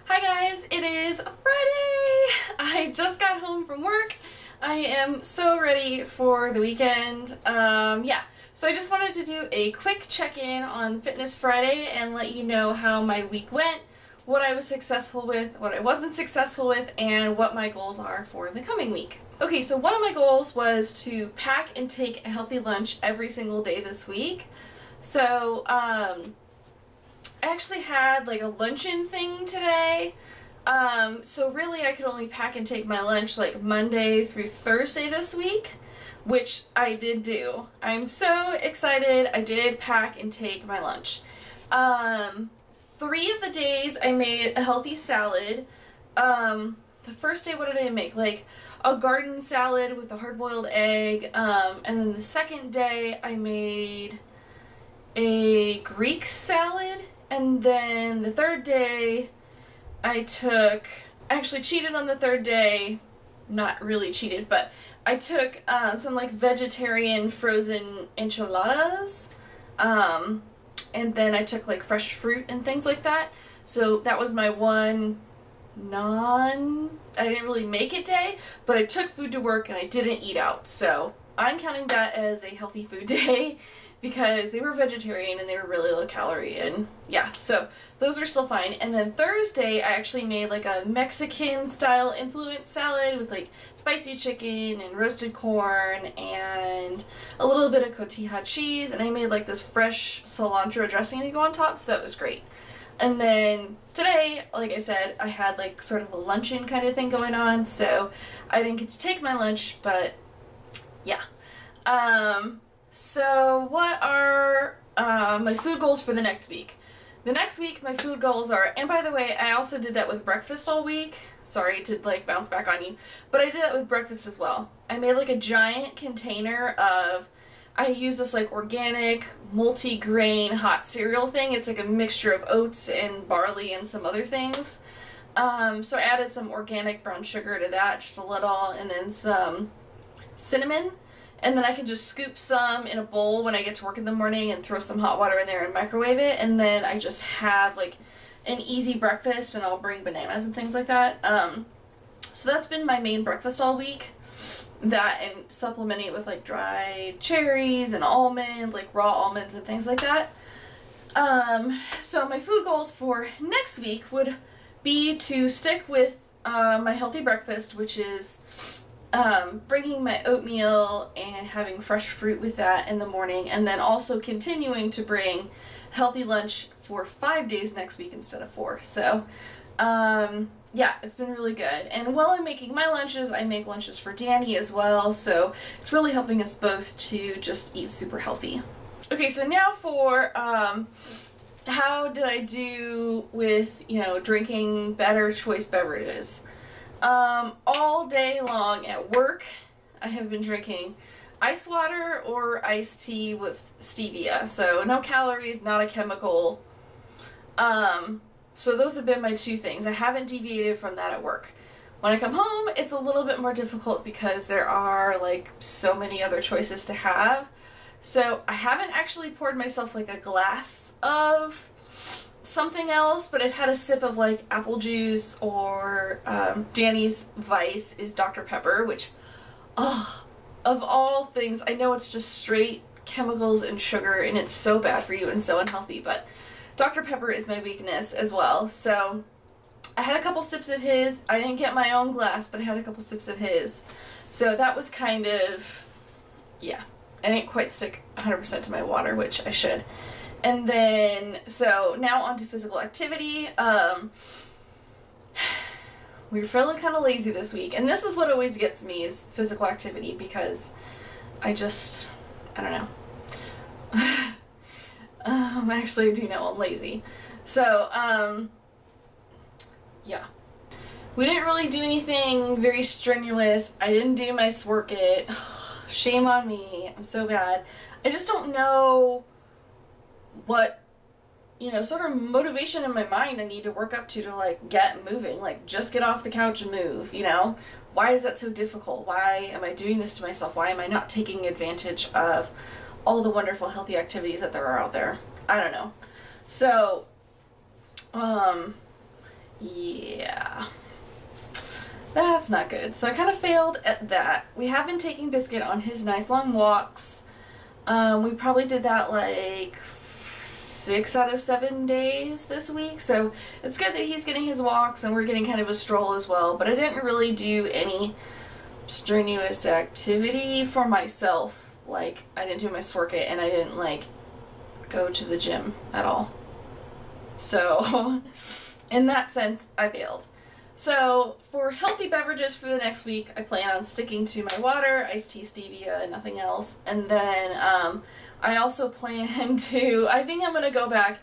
Hi guys, it is Friday! I just got home from work. I am so ready for the weekend. So I just wanted to do a quick check-in on Fitness Friday and let you know how my week went, what I was successful with, what I wasn't successful with, and what my goals are for the coming week. Okay, so one of my goals was to pack and take a healthy lunch every single day this week. So, I actually had like a luncheon thing today. So really I could only pack and take my lunch like Monday through Thursday this week, which I did do. I'm so excited. I did pack and take my lunch. 3 of the days I made a healthy salad. The first day, what did I make? Like a garden salad with a hard-boiled egg. And then the second day I made a Greek salad. And then the third day, I actually cheated on the third day, not really cheated, but I took some like vegetarian frozen enchiladas, and then I took like fresh fruit and things like that. So that was my one I didn't really make it day, but I took food to work and I didn't eat out. So I'm counting that as a healthy food day. Because they were vegetarian and they were really low calorie, and yeah, so those are still fine. And then Thursday I actually made like a Mexican style influence salad with like spicy chicken and roasted corn and a little bit of cotija cheese, and I made like this fresh cilantro dressing to go on top, so that was great. And then today, like I said, I had like sort of a luncheon kind of thing going on, so I didn't get to take my lunch, but yeah. So what are my food goals for the next week? The next week, my food goals are, and by the way, I also did that with breakfast all week. Sorry to like bounce back on you, but I did that with breakfast as well. I made like a giant container of, I use this like organic multi-grain hot cereal thing. It's like a mixture of oats and barley and some other things. So I added some organic brown sugar to that, just a little, and then some cinnamon. And then I can just scoop some in a bowl when I get to work in the morning and throw some hot water in there and microwave it. And then I just have like an easy breakfast, and I'll bring bananas and things like that. So that's been my main breakfast all week. That and supplementing it with like dried cherries and almonds, like raw almonds and things like that. So my food goals for next week would be to stick with my healthy breakfast, which is bringing my oatmeal and having fresh fruit with that in the morning, and then also continuing to bring healthy lunch for 5 days next week instead of 4. So, yeah, it's been really good. And while I'm making my lunches, I make lunches for Danny as well, so it's really helping us both to just eat super healthy. Okay, so now for, how did I do with, drinking better choice beverages? All day long at work, I have been drinking ice water or iced tea with stevia. So no calories, not a chemical. So those have been my 2 things. I haven't deviated from that at work. When I come home, it's a little bit more difficult because there are like so many other choices to have. So I haven't actually poured myself like a glass of something else, but I've had a sip of like apple juice, or Danny's vice is Dr. Pepper, which, of all things, I know it's just straight chemicals and sugar and it's so bad for you and so unhealthy, but Dr. Pepper is my weakness as well. So I had a couple sips of his. I didn't get my own glass, but I had a couple sips of his. So that was kind of, yeah, I didn't quite stick 100% to my water, which I should. And then, so now on to physical activity. We were feeling kind of lazy this week, and this is what always gets me, is physical activity, because I don't know. Actually, I do know I'm lazy. So, yeah. We didn't really do anything very strenuous. I didn't do my Swork It. Shame on me. I'm so bad. I just don't know what, sort of motivation in my mind I need to work up to like get moving, like just get off the couch and move, Why is that so difficult? Why am I doing this to myself? Why am I not taking advantage of all the wonderful healthy activities that there are out there? I don't know. So, Yeah. That's not good. So I kind of failed at that. We have been taking Biscuit on his nice long walks. We probably did that like 6 out of 7 days this week, so it's good that he's getting his walks and we're getting kind of a stroll as well, but I didn't really do any strenuous activity for myself. Like, I didn't do my Sworkit and I didn't, like, go to the gym at all. So, in that sense, I failed. So, for healthy beverages for the next week, I plan on sticking to my water, iced tea, stevia, nothing else. And then I also plan to, I think I'm going to go back.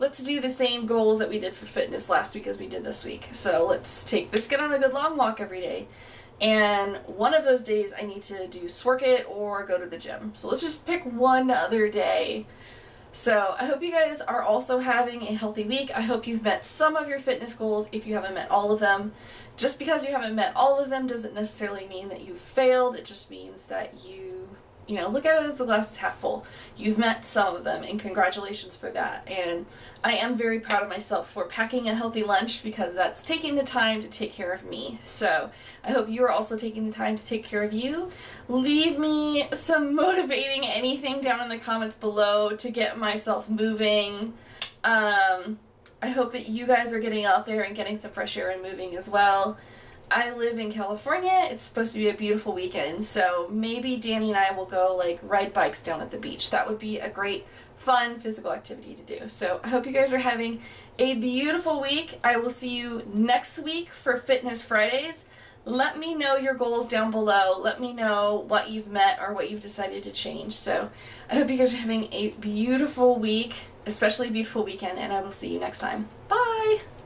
Let's do the same goals that we did for fitness last week as we did this week. So let's take Biscuit on a good long walk every day. And one of those days I need to do Sworkit or go to the gym. So let's just pick one other day. So I hope you guys are also having a healthy week. I hope you've met some of your fitness goals if you haven't met all of them. Just because you haven't met all of them doesn't necessarily mean that you failed. It just means that you know, look at it as the glass is half full. You've met some of them, and congratulations for that. And I am very proud of myself for packing a healthy lunch because that's taking the time to take care of me. So I hope you're also taking the time to take care of you. Leave me some motivating anything down in the comments below to get myself moving. I hope that you guys are getting out there and getting some fresh air and moving as well. I live in California. It's supposed to be a beautiful weekend, so maybe Danny and I will go like ride bikes down at the beach. That would be a great, fun physical activity to do. So I hope you guys are having a beautiful week. I will see you next week for Fitness Fridays. Let me know your goals down below. Let me know what you've met or what you've decided to change. So I hope you guys are having a beautiful week, especially a beautiful weekend, and I will see you next time. Bye!